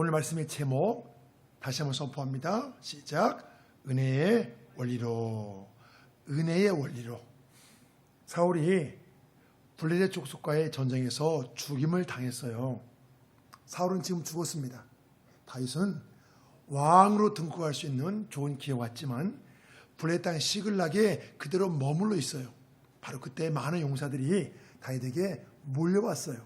오늘 말씀의 제목 다시 한번 선포합니다. 시작. 은혜의 원리로. 은혜의 원리로. 사울이 블레셋 족속과의 전쟁에서 죽임을 당했어요. 사울은 지금 죽었습니다. 다윗은 왕으로 등극할 수 있는 좋은 기회가 왔지만 블레셋 땅 시글락에 그대로 머물러 있어요. 바로 그때 많은 용사들이 다윗에게 몰려왔어요.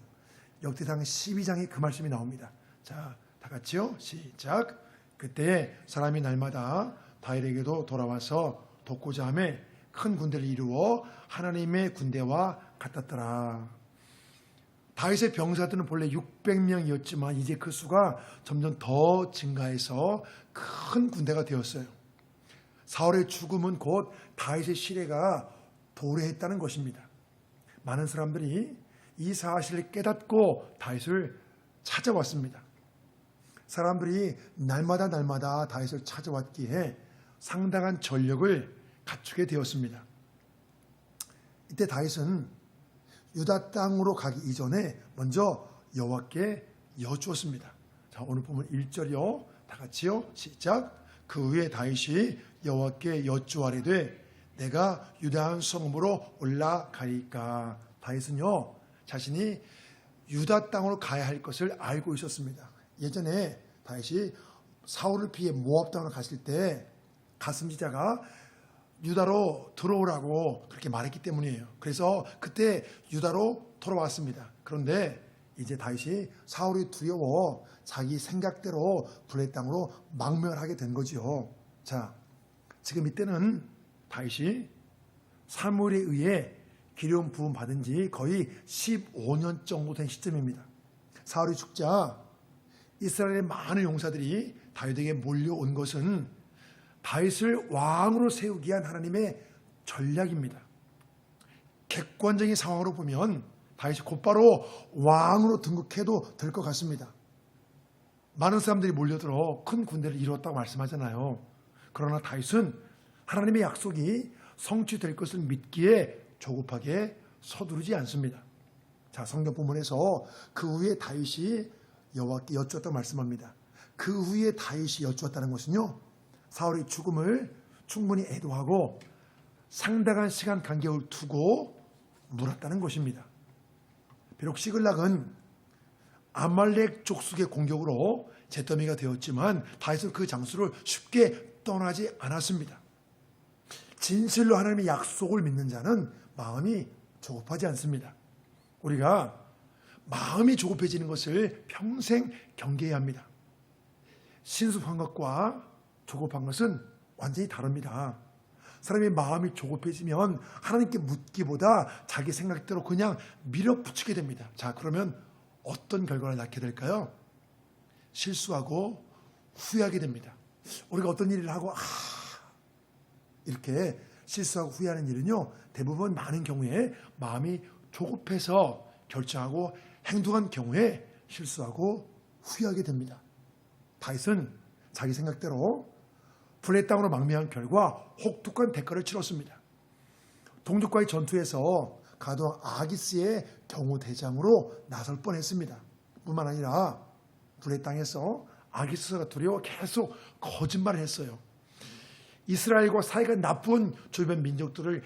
역대상 12장에 그 말씀이 나옵니다. 자, 다 같이요. 시작. 그때 사람이 날마다 다윗에게도 돌아와서 돕고자 하며 큰 군대를 이루어 하나님의 군대와 같았더라. 다윗의 병사들은 본래 600명이었지만 이제 그 수가 점점 더 증가해서 큰 군대가 되었어요. 사울의 죽음은 곧 다윗의 시대가 도래했다는 것입니다. 많은 사람들이 이 사실을 깨닫고 다윗을 찾아왔습니다. 사람들이 날마다 다윗을 찾아왔기에 상당한 전력을 갖추게 되었습니다. 이때 다윗은 유다 땅으로 가기 이전에 먼저 여호와께 여쭈었습니다. 자, 오늘 보면 1절이요. 다 같이요. 시작. 그 후에 다윗이 여호와께 여쭈아래되 내가 유다 성읍으로 올라가리까. 다윗은요, 자신이 유다 땅으로 가야 할 것을 알고 있었습니다. 예전에 다윗이 사울을 피해 모압 땅으로 갔을 때 가슴지자가 유다로 들어오라고 그렇게 말했기 때문이에요. 그래서 그때 유다로 돌아왔습니다. 그런데 이제 다윗이 사울이 두려워 자기 생각대로 블레셋 땅으로 망명하게 된 거죠. 자, 지금 이때는 다윗이 사무엘에 의해 기름 부음 받은 지 거의 15년 정도 된 시점입니다. 사울이 죽자 이스라엘의 많은 용사들이 다윗에게 몰려온 것은 다윗을 왕으로 세우기 위한 하나님의 전략입니다. 객관적인 상황으로 보면 다윗이 곧바로 왕으로 등극해도 될 것 같습니다. 많은 사람들이 몰려들어 큰 군대를 이루었다고 말씀하잖아요. 그러나 다윗은 하나님의 약속이 성취될 것을 믿기에 조급하게 서두르지 않습니다. 자, 성경 본문에서 그 후에 다윗이 여호와께 여쭈었다고 말씀합니다. 그 후에 다윗이 여쭈었다는 것은요, 사울의 죽음을 충분히 애도하고 상당한 시간 간격을 두고 물었다는 것입니다. 비록 시글락은 아말렉 족속의 공격으로 잿더미가 되었지만 다윗은 그 장소를 쉽게 떠나지 않았습니다. 진실로 하나님의 약속을 믿는 자는 마음이 조급하지 않습니다. 우리가 마음이 조급해지는 것을 평생 경계해야 합니다. 신속한 것과 조급한 것은 완전히 다릅니다. 사람의 마음이 조급해지면 하나님께 묻기보다 자기 생각대로 그냥 밀어붙이게 됩니다. 자, 그러면 어떤 결과를 낳게 될까요? 실수하고 후회하게 됩니다. 우리가 어떤 일을 하고 이렇게 실수하고 후회하는 일은요, 대부분 많은 경우에 마음이 조급해서 결정하고 행동한 경우에 실수하고 후회하게 됩니다. 다윗은 자기 생각대로 블레셋 땅으로 망명한 결과 혹독한 대가를 치렀습니다. 동족과의 전투에서 가동 아기스의 경호 대장으로 나설 뻔했습니다. 뿐만 아니라 블레셋 땅에서 아기스가 두려워 계속 거짓말을 했어요. 이스라엘과 사이가 나쁜 주변 민족들을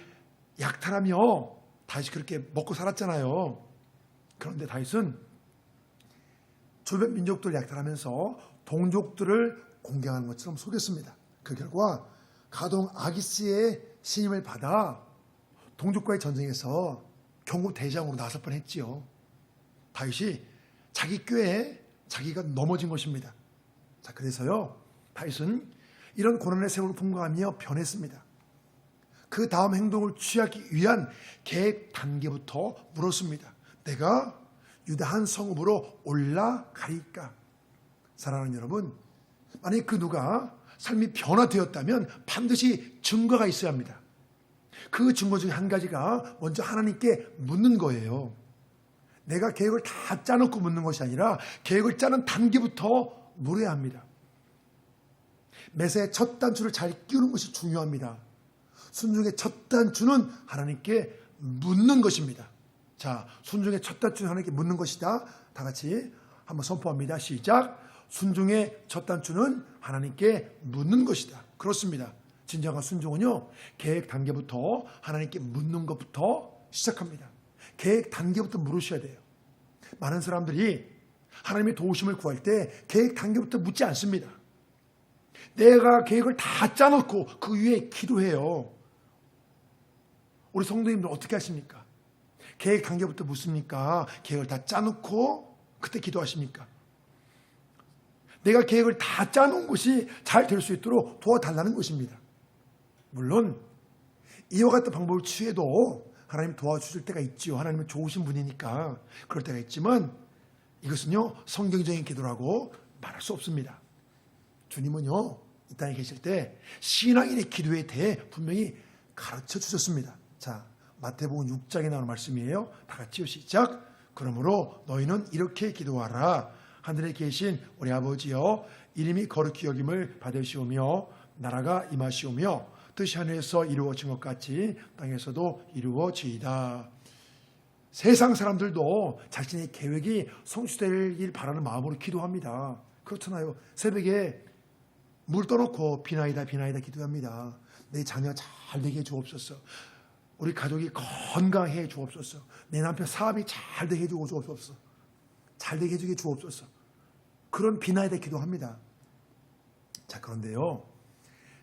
약탈하며 다윗이 그렇게 먹고 살았잖아요. 그런데 다윗은 주변 민족들을 약탈하면서 동족들을 공경하는 것처럼 속였습니다. 그 결과 가동 아기스의 신임을 받아 동족과의 전쟁에서 경고 대장으로 나설 뻔했지요. 다윗이 자기 꾀에 자기가 넘어진 것입니다. 자, 그래서요, 다윗은 이런 고난의 세월을 통과하며 변했습니다. 그 다음 행동을 취하기 위한 계획 단계부터 물었습니다. 내가 유다 한 성읍으로 올라가리까? 사랑하는 여러분, 만약 그 누가 삶이 변화되었다면 반드시 증거가 있어야 합니다. 그 증거 중에 한 가지가 먼저 하나님께 묻는 거예요. 내가 계획을 다 짜놓고 묻는 것이 아니라 계획을 짜는 단계부터 물어야 합니다. 매사에 첫 단추를 잘 끼우는 것이 중요합니다. 순종의 첫 단추는 하나님께 묻는 것입니다. 자, 순종의 첫 단추는 하나님께 묻는 것이다. 다 같이 한번 선포합니다. 시작. 순종의 첫 단추는 하나님께 묻는 것이다. 그렇습니다. 진정한 순종은요, 계획 단계부터 하나님께 묻는 것부터 시작합니다. 계획 단계부터 물으셔야 돼요. 많은 사람들이 하나님의 도우심을 구할 때 계획 단계부터 묻지 않습니다. 내가 계획을 다 짜놓고 그 위에 기도해요. 우리 성도님들 어떻게 하십니까? 계획 단계부터 묻습니까? 계획을 다 짜놓고 그때 기도하십니까? 내가 계획을 다 짜놓은 것이 잘 될 수 있도록 도와달라는 것입니다. 물론 이와 같은 방법을 취해도 하나님 도와주실 때가 있지요. 하나님은 좋으신 분이니까 그럴 때가 있지만 이것은요, 성경적인 기도라고 말할 수 없습니다. 주님은요, 이 땅에 계실 때 신앙인의 기도에 대해 분명히 가르쳐 주셨습니다. 자, 마태복음 6장에 나오는 말씀이에요. 다 같이요, 시작. 그러므로 너희는 이렇게 기도하라. 하늘에 계신 우리 아버지여, 이름이 거룩히 여김을 받으시오며 나라가 임하시오며 뜻이 하늘에서 이루어진 것 같이 땅에서도 이루어지이다. 세상 사람들도 자신의 계획이 성취되길 바라는 마음으로 기도합니다. 그렇잖아요. 새벽에 물 떠놓고 비나이다 비나이다 기도합니다. 내 자녀 잘 되게 주옵소서. 우리 가족이 건강해 주옵소서. 내 남편 사업이 잘 되게 해주고 주옵소서. 잘 되게 해주게 주옵소서. 그런 비나이다 기도합니다. 자, 그런데요,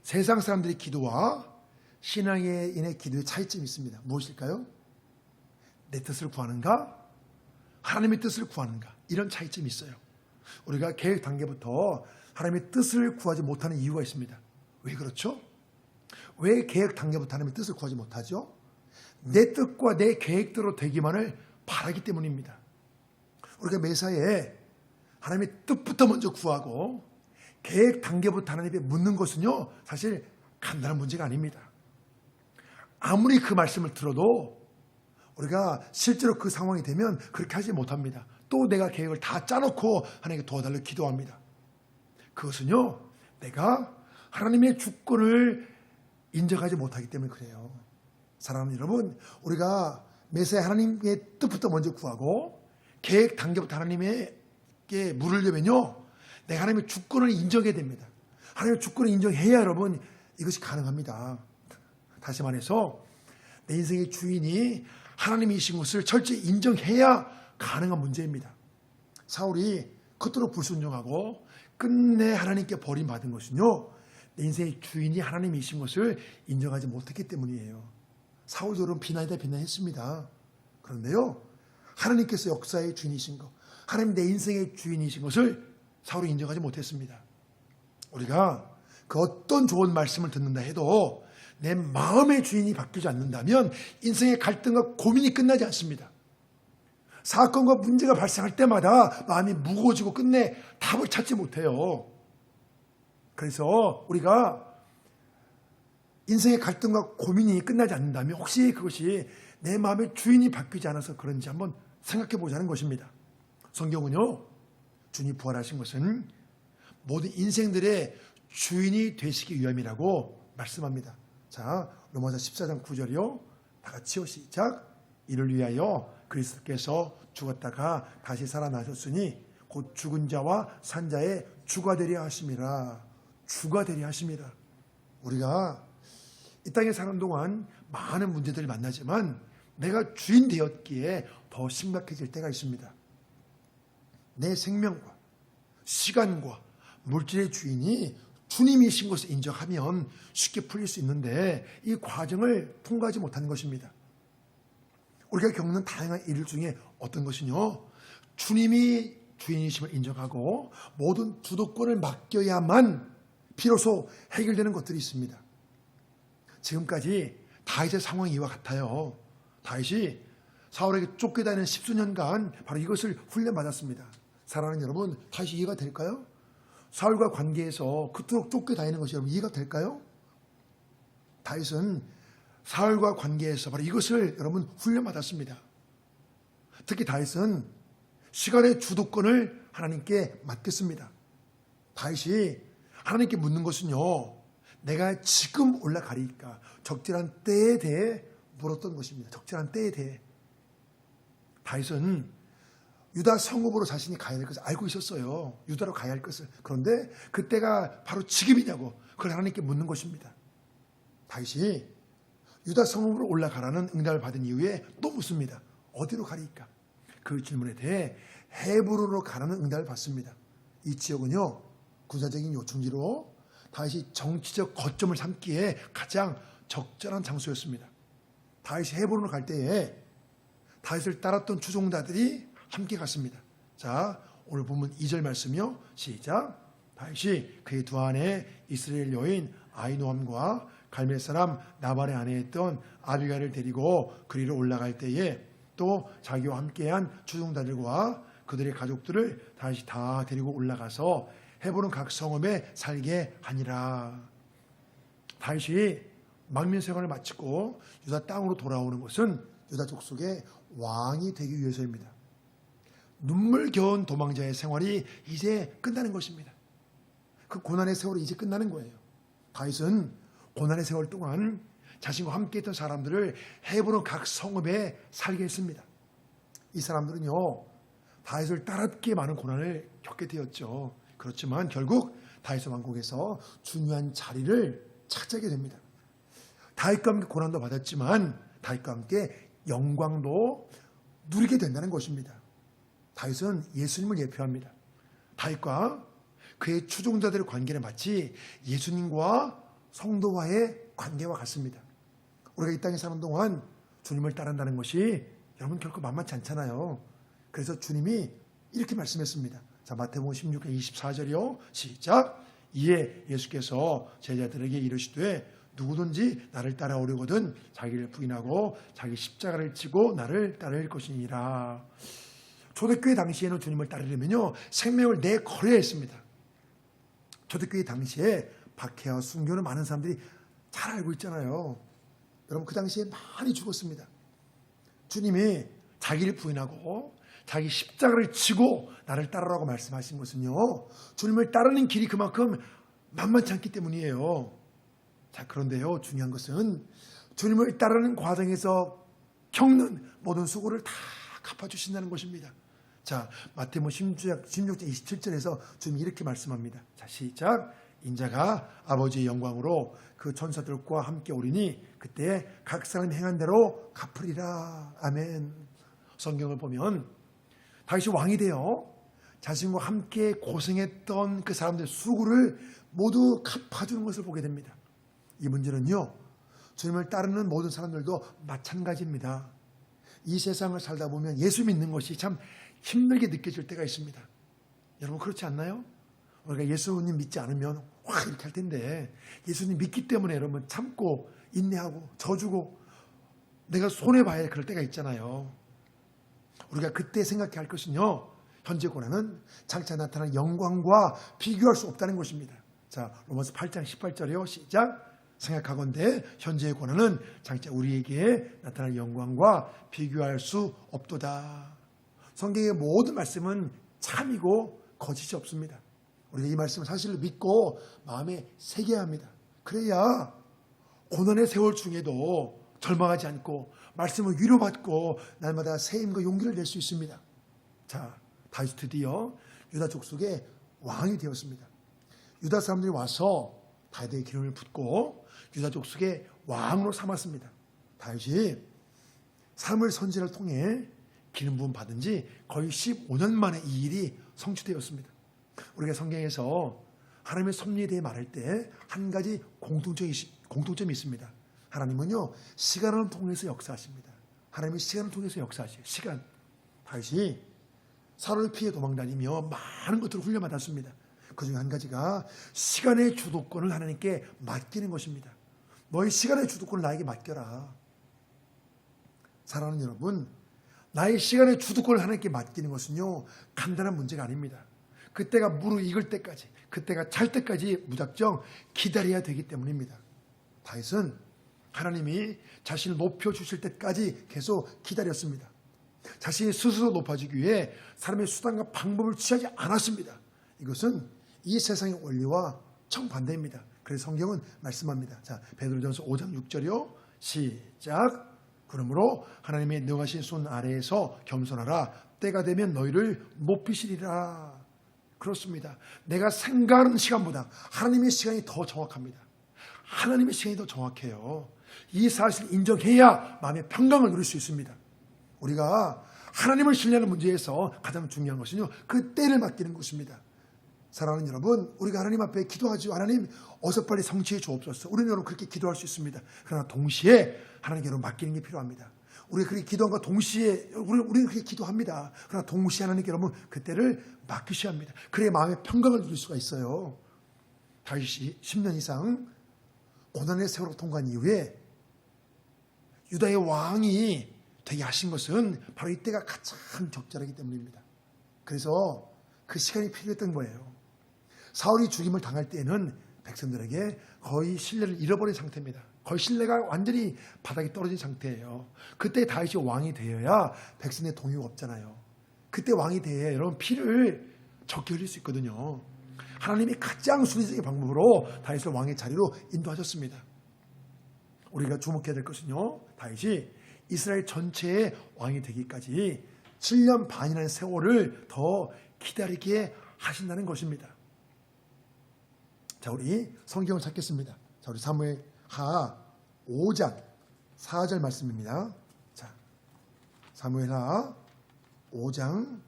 세상 사람들의 기도와 신앙인의 기도의 차이점이 있습니다. 무엇일까요? 내 뜻을 구하는가? 하나님의 뜻을 구하는가? 이런 차이점이 있어요. 우리가 계획 단계부터 하나님의 뜻을 구하지 못하는 이유가 있습니다. 왜 그렇죠? 왜 계획 단계부터 하나님의 뜻을 구하지 못하죠? 내 뜻과 내 계획대로 되기만을 바라기 때문입니다. 우리가 매사에 하나님의 뜻부터 먼저 구하고 계획 단계부터 하나님께 묻는 것은요, 사실 간단한 문제가 아닙니다. 아무리 그 말씀을 들어도 우리가 실제로 그 상황이 되면 그렇게 하지 못합니다. 또 내가 계획을 다 짜놓고 하나님께 도와달라고 기도합니다. 그것은요, 내가 하나님의 주권을 인정하지 못하기 때문에 그래요. 사랑하는 여러분, 우리가 매사에 하나님의 뜻부터 먼저 구하고 계획 단계부터 하나님께 물으려면요, 내가 하나님의 주권을 인정해야 됩니다. 하나님의 주권을 인정해야 여러분 이것이 가능합니다. 다시 말해서 내 인생의 주인이 하나님이신 것을 철저히 인정해야 가능한 문제입니다. 사울이 그토록 불순종하고 끝내 하나님께 버림받은 것은요, 내 인생의 주인이 하나님이신 것을 인정하지 못했기 때문이에요. 사울도 그런 비난이다 비난했습니다. 그런데요, 하나님께서 역사의 주인이신 것, 하나님 내 인생의 주인이신 것을 사울이 인정하지 못했습니다. 우리가 그 어떤 좋은 말씀을 듣는다 해도 내 마음의 주인이 바뀌지 않는다면 인생의 갈등과 고민이 끝나지 않습니다. 사건과 문제가 발생할 때마다 마음이 무거워지고 끝내 답을 찾지 못해요. 그래서 우리가 인생의 갈등과 고민이 끝나지 않는다면 혹시 그것이 내 마음의 주인이 바뀌지 않아서 그런지 한번 생각해 보자는 것입니다. 성경은요, 주님이 부활하신 것은 모든 인생들의 주인이 되시기 위함이라고 말씀합니다. 자, 로마서 14장 9절이요. 다 같이요, 시작. 이를 위하여 그리스도께서 죽었다가 다시 살아나셨으니 곧 죽은 자와 산 자의 주가 되려 하심이라. 주가 되려 하심이라. 우리가 이 땅에 사는 동안 많은 문제들을 만나지만 내가 주인 되었기에 더 심각해질 때가 있습니다. 내 생명과 시간과 물질의 주인이 주님이신 것을 인정하면 쉽게 풀릴 수 있는데 이 과정을 통과하지 못하는 것입니다. 우리가 겪는 다양한 일 중에 어떤 것이요, 주님이 주인이심을 인정하고 모든 주도권을 맡겨야만 비로소 해결되는 것들이 있습니다. 지금까지 다윗의 상황이 이와 같아요. 다윗이 사울에게 쫓겨다니는 10수년간 바로 이것을 훈련받았습니다. 사랑하는 여러분, 다윗이 이해가 될까요? 사울과 관계에서 그토록 쫓겨다니는 것이 여러분 이해가 될까요? 다윗은 사울과 관계에서 바로 이것을 여러분 훈련받았습니다. 특히 다윗은 시간의 주도권을 하나님께 맡겼습니다. 다윗이 하나님께 묻는 것은요, 내가 지금 올라가리까 적절한 때에 대해 물었던 것입니다. 적절한 때에 대해. 다윗은 유다 성읍으로 자신이 가야 될 것을 알고 있었어요. 유다로 가야 할 것을. 그런데 그때가 바로 지금이냐고 그걸 하나님께 묻는 것입니다. 다윗이 유다 성읍으로 올라가라는 응답을 받은 이후에 또 묻습니다. 어디로 가리까? 그 질문에 대해 헤브론으로 가라는 응답을 받습니다. 이 지역은요, 군사적인 요충지로 다윗이 정치적 거점을 삼기에 가장 적절한 장소였습니다. 다윗이 헤브론으로 갈 때에 다윗을 따랐던 추종자들이 함께 갔습니다. 자, 오늘 본문 2절 말씀이요. 시작. 다윗이 그의 두 아내 이스라엘 여인 아히노함과 갈멜 사람 나발의 아내였던 아비가를 데리고 그리로 올라갈 때에 또 자기와 함께한 추종자들과 그들의 가족들을 다윗이 다 데리고 올라가서 헤브론 각 성읍에 살게 하니라. 다윗이 망명 생활을 마치고 유다 땅으로 돌아오는 것은 유다 족속의 왕이 되기 위해서입니다. 눈물겨운 도망자의 생활이 이제 끝나는 것입니다. 그 고난의 세월이 이제 끝나는 거예요. 다윗은 고난의 세월 동안 자신과 함께 했던 사람들을 헤브론 각 성읍에 살게 했습니다. 이 사람들은요, 다윗을 따랐기에 많은 고난을 겪게 되었죠. 그렇지만 결국 다윗의 왕국에서 중요한 자리를 차지하게 됩니다. 다윗과 함께 고난도 받았지만 다윗과 함께 영광도 누리게 된다는 것입니다. 다윗은 예수님을 예표합니다. 다윗과 그의 추종자들의 관계는 마치 예수님과 성도와의 관계와 같습니다. 우리가 이 땅에 사는 동안 주님을 따른다는 것이 여러분 결코 만만치 않잖아요. 그래서 주님이 이렇게 말씀했습니다. 자, 마태복음 16장 24절이요. 시작. 이에 예수께서 제자들에게 이르시되 누구든지 나를 따라오려거든 자기를 부인하고 자기 십자가를 지고 나를 따를 것이니라. 초대교회 당시에는 주님을 따르려면요, 생명을 내걸어야 했습니다. 초대교회 당시에 박해와 순교는 많은 사람들이 잘 알고 있잖아요. 여러분, 그 당시에 많이 죽었습니다. 주님이 자기를 부인하고 자기 십자가를 지고 나를 따르라고 말씀하신 것은요, 주님을 따르는 길이 그만큼 만만치 않기 때문이에요. 자, 그런데요, 중요한 것은 주님을 따르는 과정에서 겪는 모든 수고를 다 갚아주신다는 것입니다. 자, 마태복음 16장 27절에서 주님이 이렇게 말씀합니다. 자, 시작. 인자가 아버지의 영광으로 그 천사들과 함께 오리니 그때 각 사람 행한 대로 갚으리라. 아멘. 성경을 보면 다윗이 왕이 되어 자신과 함께 고생했던 그 사람들의 수고를 모두 갚아주는 것을 보게 됩니다. 이 문제는요, 주님을 따르는 모든 사람들도 마찬가지입니다. 이 세상을 살다 보면 예수 믿는 것이 참 힘들게 느껴질 때가 있습니다. 여러분, 그렇지 않나요? 우리가 예수님 믿지 않으면 와 이렇게 할 텐데, 예수님 믿기 때문에 여러분 참고 인내하고 져주고 내가 손해봐야 할 그럴 때가 있잖아요. 우리가 그때 생각해야 할 것은요, 현재 고난은 장차 나타난 영광과 비교할 수 없다는 것입니다. 자, 로마서 8장 18절이요. 시작. 생각하건대 현재의 고난은 장차 우리에게 나타날 영광과 비교할 수 없도다. 성경의 모든 말씀은 참이고 거짓이 없습니다. 우리가 이 말씀을 사실로 믿고 마음에 새겨야 합니다. 그래야 고난의 세월 중에도 절망하지 않고 말씀을 위로받고 날마다 새 힘과 용기를 낼 수 있습니다. 자, 다윗이 드디어 유다 족속의 왕이 되었습니다. 유다 사람들이 와서 다윗의 기름을 붓고 유다 족속의 왕으로 삼았습니다. 다윗이 사무엘 선지자를 통해 기름 부음 받은 지 거의 15년 만에 이 일이 성취되었습니다. 우리가 성경에서 하나님의 섭리에 대해 말할 때 한 가지 공통점이 있습니다. 하나님은요, 시간을 통해서 역사하십니다. 하나님이 시간을 통해서 역사하시요. 시간. 다윗이 사로를 피해 도망다니며 많은 것들을 훈련받았습니다. 그중에 한 가지가 시간의 주도권을 하나님께 맡기는 것입니다. 너희 시간의 주도권을 나에게 맡겨라. 사랑하는 여러분, 나의 시간의 주도권을 하나님께 맡기는 것은요, 간단한 문제가 아닙니다. 그때가 무르익을 때까지, 그때가 찰 때까지 무작정 기다려야 되기 때문입니다. 다윗은 하나님이 자신을 높여주실 때까지 계속 기다렸습니다. 자신이 스스로 높아지기 위해 사람의 수단과 방법을 취하지 않았습니다. 이것은 이 세상의 원리와 정반대입니다. 그래서 성경은 말씀합니다. 자, 베드로전서 5장 6절이요. 시작. 그러므로 하나님의 능하신 손 아래에서 겸손하라. 때가 되면 너희를 높이시리라. 그렇습니다. 내가 생각하는 시간보다 하나님의 시간이 더 정확합니다. 하나님의 시간이 더 정확해요. 이 사실을 인정해야 마음의 평강을 누릴 수 있습니다. 우리가 하나님을 신뢰하는 문제에서 가장 중요한 것은요, 그 때를 맡기는 것입니다. 사랑하는 여러분, 우리가 하나님 앞에 기도하죠. 하나님 어서 빨리 성취해 주옵소서. 우리는 여러분 그렇게 기도할 수 있습니다. 그러나 동시에 하나님께 맡기는 게 필요합니다. 우리가 그렇게 기도함과 동시에 우리는 그렇게 기도합니다. 그러나 동시에 하나님께 여러분 그 때를 맡기셔야 합니다. 그래야 마음의 평강을 누릴 수가 있어요. 다윗이 10년 이상 고난의 세월을 통과한 이후에 유다의 왕이 되게 하신 것은 바로 이때가 가장 적절하기 때문입니다. 그래서 그 시간이 필요했던 거예요. 사울이 죽임을 당할 때에는 백성들에게 거의 신뢰를 잃어버린 상태입니다. 거의 신뢰가 완전히 바닥에 떨어진 상태예요. 그때 다윗이 왕이 되어야 백성의 동요가 없잖아요. 그때 왕이 되어야 여러분 피를 적게 흘릴 수 있거든요. 하나님이 가장 순리적인 방법으로 다윗을 왕의 자리로 인도하셨습니다. 우리가 주목해야 될 것은요, 다윗이 이스라엘 전체의 왕이 되기까지 7년 반이라는 세월을 더 기다리게 하신다는 것입니다. 자, 우리 성경을 찾겠습니다. 자, 우리 사무엘하 5장 4절 말씀입니다. 자, 사무엘하 5장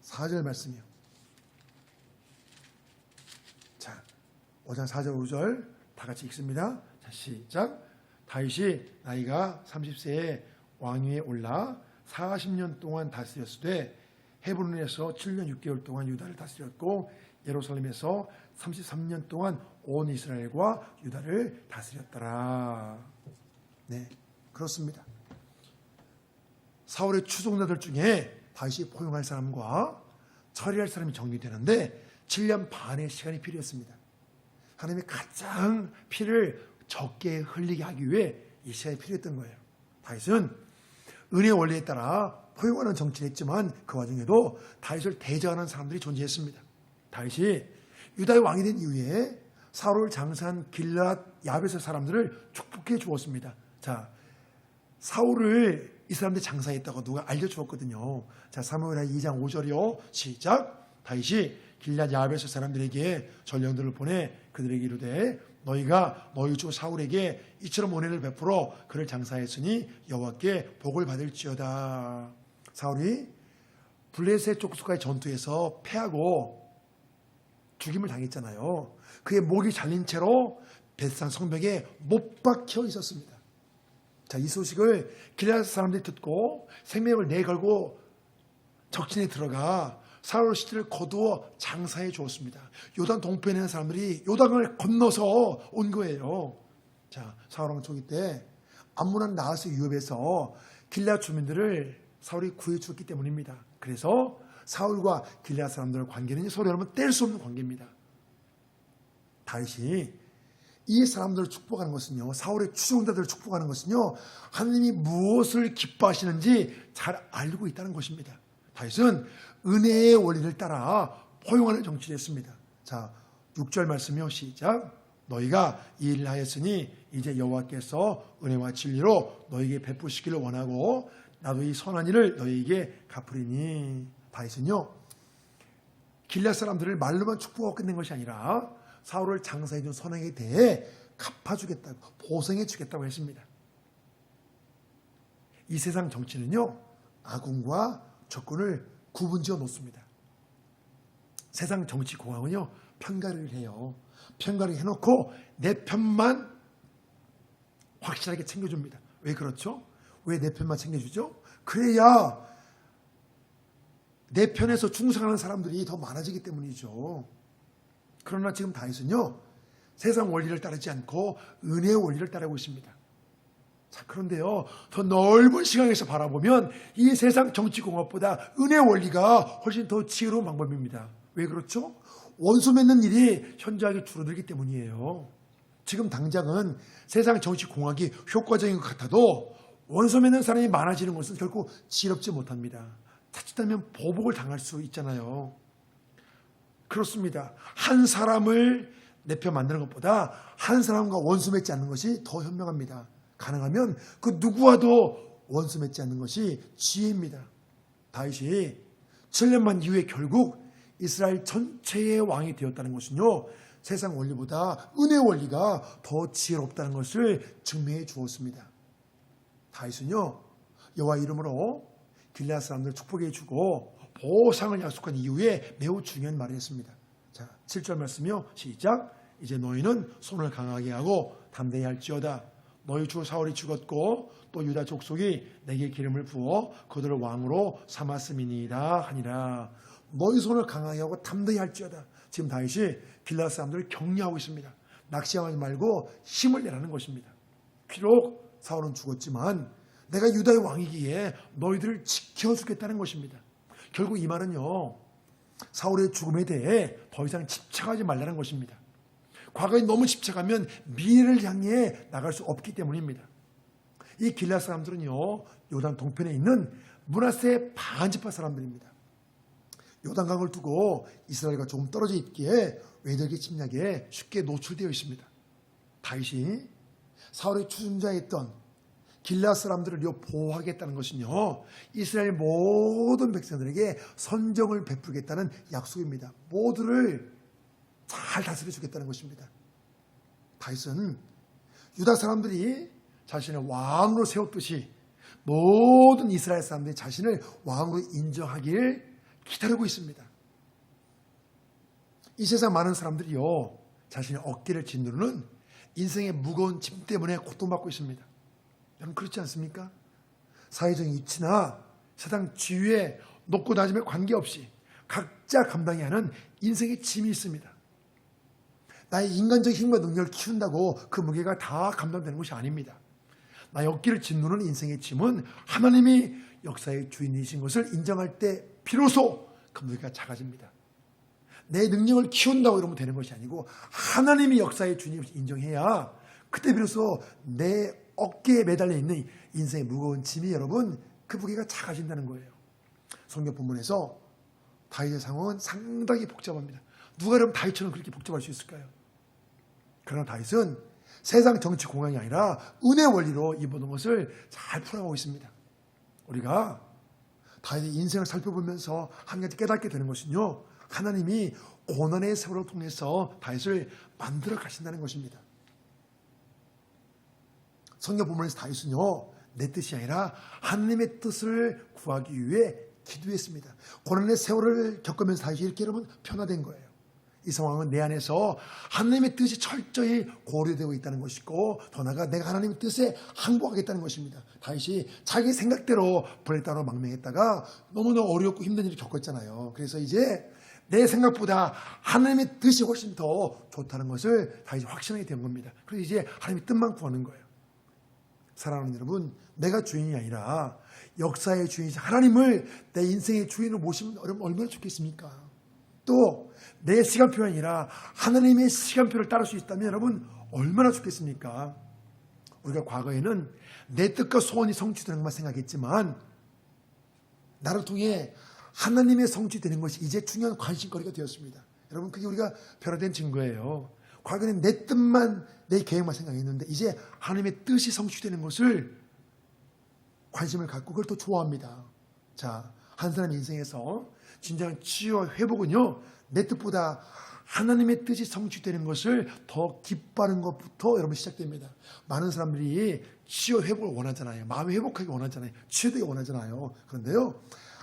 4절 말씀이요. 자, 5장 4절 5절 다 같이 읽습니다. 자, 시작. 다윗이 나이가 30세에 왕위에 올라 40년 동안 다스렸으되 헤브론에서 7년 6개월 동안 유다를 다스렸고 예루살렘에서 33년 동안 온 이스라엘과 유다를 다스렸더라. 네, 그렇습니다. 사울의 추종자들 중에 다윗이 포용할 사람과 처리할 사람이 정리되는데 7년 반의 시간이 필요했습니다. 하나님이 가장 피를 적게 흘리게 하기 위해 이 시간이 필요했던 거예요. 다윗은 은혜의 원리에 따라 포용하는 정치를 했지만 그 와중에도 다윗을 대적하는 사람들이 존재했습니다. 다윗이 유다의 왕이 된 이후에 사울을 장사한 길앗 야벳의 사람들을 축복해 주었습니다. 자, 사울을 이 사람들이 장사했다고 누가 알려주었거든요. 자, 사무엘하 2장 5절이요. 시작. 다윗이 길앗 야벳의 사람들에게 전령들을 보내 그들에게 이르되 너희가 너희 주 사울에게 이처럼 은혜를 베풀어 그를 장사했으니 여호와께 복을 받을지어다. 사울이 블레셋 족속과의 전투에서 패하고 죽임을 당했잖아요. 그의 목이 잘린 채로 벳산 성벽에 못 박혀 있었습니다. 자, 이 소식을 길앗 사람들이 듣고 생명을 내걸고 적진에 들어가 사울 시대를 거두어 장사해 주었습니다. 요단 동편에 있는 사람들이 요단을 건너서 온 거예요. 자, 사울 왕 초기 때 암몬한 나하스 유업에서 길앗 주민들을 사울이 구해 주었기 때문입니다. 그래서 사울과 길앗 사람들의 관계는 서로 여러분 뗄 수 없는 관계입니다. 다윗이 이 사람들을 축복하는 것은요, 사울의 추종자들을 축복하는 것은요, 하나님이 무엇을 기뻐하시는지 잘 알고 있다는 것입니다. 다윗은 은혜의 원리를 따라 포용하는 정치를 했습니다. 자, 6절 말씀이요. 시작. 너희가 이 일을 하였으니 이제 여호와께서 은혜와 진리로 너희에게 베푸시기를 원하고 나도 이 선한 일을 너희에게 갚으리니. 다윗은요, 길앗 사람들을 말로만 축복하고 끝낸 것이 아니라 사울을 장사해준 선행에 대해 갚아주겠다고, 보상해주겠다고 했습니다. 이 세상 정치는요, 아군과 적군을 구분지어 놓습니다. 세상 정치 공학은요, 편가를 해요. 편가를 해놓고 내 편만 확실하게 챙겨줍니다. 왜 그렇죠? 왜 내 편만 챙겨주죠? 그래야 내 편에서 충성하는 사람들이 더 많아지기 때문이죠. 그러나 지금 다윗은요, 세상 원리를 따르지 않고 은혜의 원리를 따르고 있습니다. 자, 그런데요, 더 넓은 시각에서 바라보면 이 세상 정치공학보다 은혜의 원리가 훨씬 더 지혜로운 방법입니다. 왜 그렇죠? 원수 맺는 일이 현저하게 줄어들기 때문이에요. 지금 당장은 세상 정치공학이 효과적인 것 같아도 원수 맺는 사람이 많아지는 것은 결코 지혜롭지 못합니다. 자칫하면 보복을 당할 수 있잖아요. 그렇습니다. 한 사람을 내 편 만드는 것보다 한 사람과 원수 맺지 않는 것이 더 현명합니다. 가능하면 그 누구와도 원수 맺지 않는 것이 지혜입니다. 다윗이 7년만 이후에 결국 이스라엘 전체의 왕이 되었다는 것은요, 세상 원리보다 은혜의 원리가 더 지혜롭다는 것을 증명해 주었습니다. 다윗은요, 여호와 이름으로 길르앗 사람들을 축복해 주고 보상을 약속한 이후에 매우 중요한 말을 했습니다. 자, 7절 말씀이요. 시작. 이제 너희는 손을 강하게 하고 담대히 할지어다. 너희 주 사울이 죽었고 또 유다 족속이 내게 기름을 부어 그들을 왕으로 삼았음이니이다 하니라. 너희 손을 강하게 하고 담대히 할지어다. 지금 다윗이 길르앗 사람들을 격려하고 있습니다. 낙심하지 말고 힘을 내라는 것입니다. 비록 사울은 죽었지만 내가 유다의 왕이기에 너희들을 지켜주겠다는 것입니다. 결국 이 말은요, 사울의 죽음에 대해 더 이상 집착하지 말라는 것입니다. 과거에 너무 집착하면 미래를 향해 나갈 수 없기 때문입니다. 이 길르앗 사람들은요, 요단 동편에 있는 므낫세 반지파 사람들입니다. 요단강을 두고 이스라엘과 조금 떨어져 있기에 외적의 침략에 쉽게 노출되어 있습니다. 다윗이 사울의 추종자였던 길르앗 사람들을 보호하겠다는 것은요, 이스라엘 모든 백성들에게 선정을 베풀겠다는 약속입니다. 모두를 잘 다스려 주겠다는 것입니다. 다윗은 유다 사람들이 자신을 왕으로 세웠듯이 모든 이스라엘 사람들이 자신을 왕으로 인정하길 기다리고 있습니다. 이 세상 많은 사람들이요, 자신의 어깨를 짓누르는 인생의 무거운 짐 때문에 고통받고 있습니다. 여러분 그렇지 않습니까? 사회적인 위치나 세상 지위에 높고 낮음에 관계없이 각자 감당해야 하는 인생의 짐이 있습니다. 나의 인간적인 힘과 능력을 키운다고 그 무게가 다 감당되는 것이 아닙니다. 나의 어깨를 짓누르는 인생의 짐은 하나님이 역사의 주인이신 것을 인정할 때 비로소 그 무게가 작아집니다. 내 능력을 키운다고 이러면 되는 것이 아니고 하나님이 역사의 주인을 인정해야 그때 비로소 내 어깨에 매달려 있는 인생의 무거운 짐이 여러분 그 무게가 작아진다는 거예요. 성경 본문에서 다윗의 상황은 상당히 복잡합니다. 누가 그러면 다윗처럼 그렇게 복잡할 수 있을까요? 그러나 다윗은 세상 정치 공학이 아니라 은혜 원리로 이 모든 것을 잘 풀어가고 있습니다. 우리가 다윗의 인생을 살펴보면서 한 가지 깨닫게 되는 것은요, 하나님이 고난의 세월을 통해서 다윗을 만들어 가신다는 것입니다. 성경 본문에서 다윗은요, 내 뜻이 아니라 하나님의 뜻을 구하기 위해 기도했습니다. 고난의 세월을 겪으면서 다윗이 이렇게 여러분 변화된 거예요. 이 상황은 내 안에서 하나님의 뜻이 철저히 고려되고 있다는 것이고 더 나아가 내가 하나님의 뜻에 항복하겠다는 것입니다. 다윗이 자기 생각대로 블레셋으로 망명했다가 너무나 어렵고 힘든 일을 겪었잖아요. 그래서 이제 내 생각보다 하나님의 뜻이 훨씬 더 좋다는 것을 다윗이 확신하게 된 겁니다. 그래서 이제 하나님의 뜻만 구하는 거예요. 사랑하는 여러분, 내가 주인이 아니라 역사의 주인이신 하나님을 내 인생의 주인으로 모시면 얼마나 좋겠습니까? 또 내 시간표가 아니라 하나님의 시간표를 따를 수 있다면 여러분 얼마나 좋겠습니까? 우리가 과거에는 내 뜻과 소원이 성취되는 것만 생각했지만 나를 통해 하나님의 성취되는 것이 이제 중요한 관심거리가 되었습니다. 여러분 그게 우리가 변화된 증거예요. 과거에는 내 뜻만 내 계획만 생각했는데 이제 하나님의 뜻이 성취되는 것을 관심을 갖고 그걸 더 좋아합니다. 자, 한 사람 인생에서 진정한 치유와 회복은요, 내 뜻보다 하나님의 뜻이 성취되는 것을 더 기뻐하는 것부터 여러분 시작됩니다. 많은 사람들이 치유 회복을 원하잖아요. 마음이 회복하기 원하잖아요. 치유되기 원하잖아요. 그런데요,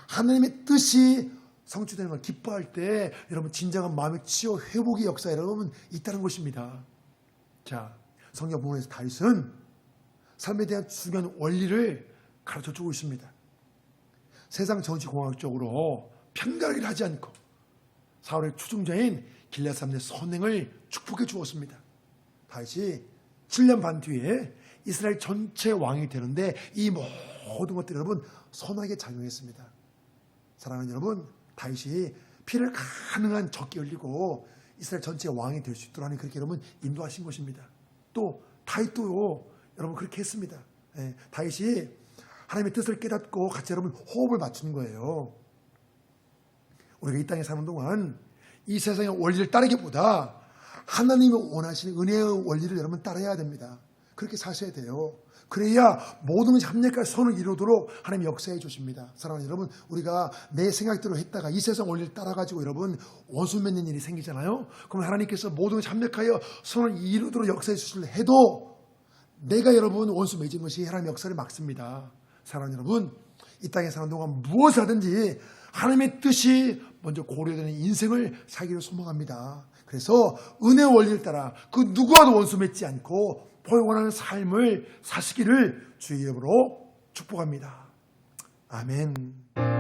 하나님의 뜻이 성취되는 걸 기뻐할 때 여러분 진정한 마음의 치유 회복의 역사 여러분 있다는 것입니다. 자, 성경 본문에서 다윗은 삶에 대한 중요한 원리를 가르쳐주고 있습니다. 세상 정치공학적으로 편가르기를 하지 않고 사울의 추종자인 길르앗 사람들의 선행을 축복해 주었습니다. 다윗이 7년 반 뒤에 이스라엘 전체 왕이 되는데 이 모든 것들이 여러분 선하게 작용했습니다. 사랑하는 여러분, 다윗이 피를 가능한 적게 흘리고 이스라엘 전체의 왕이 될 수 있도록 하는 그렇게 여러분 인도하신 것입니다. 또 다윗도 여러분 그렇게 했습니다. 다윗이 하나님의 뜻을 깨닫고 같이 여러분 호흡을 맞추는 거예요. 우리가 이 땅에 사는 동안 이 세상의 원리를 따르기보다 하나님이 원하시는 은혜의 원리를 여러분 따라야 됩니다. 그렇게 사셔야 돼요. 그래야 모든 것이 합력과 선을 이루도록 하나님 역사해 주십니다. 사랑하는 여러분, 우리가 내 생각대로 했다가 이 세상 원리를 따라가지고 여러분 원수 맺는 일이 생기잖아요. 그럼 하나님께서 모든 것이 합력하여 선을 이루도록 역사해 주실 해도 내가 여러분 원수 맺은 것이 하나님의 역사를 막습니다. 사랑하는 여러분, 이 땅에 사는 동안 무엇을 하든지 하나님의 뜻이 먼저 고려되는 인생을 살기를 소망합니다. 그래서 은혜의 원리를 따라 그 누구와도 원수 맺지 않고 포용하는 삶을 사시기를 주의 이름으로 축복합니다. 아멘.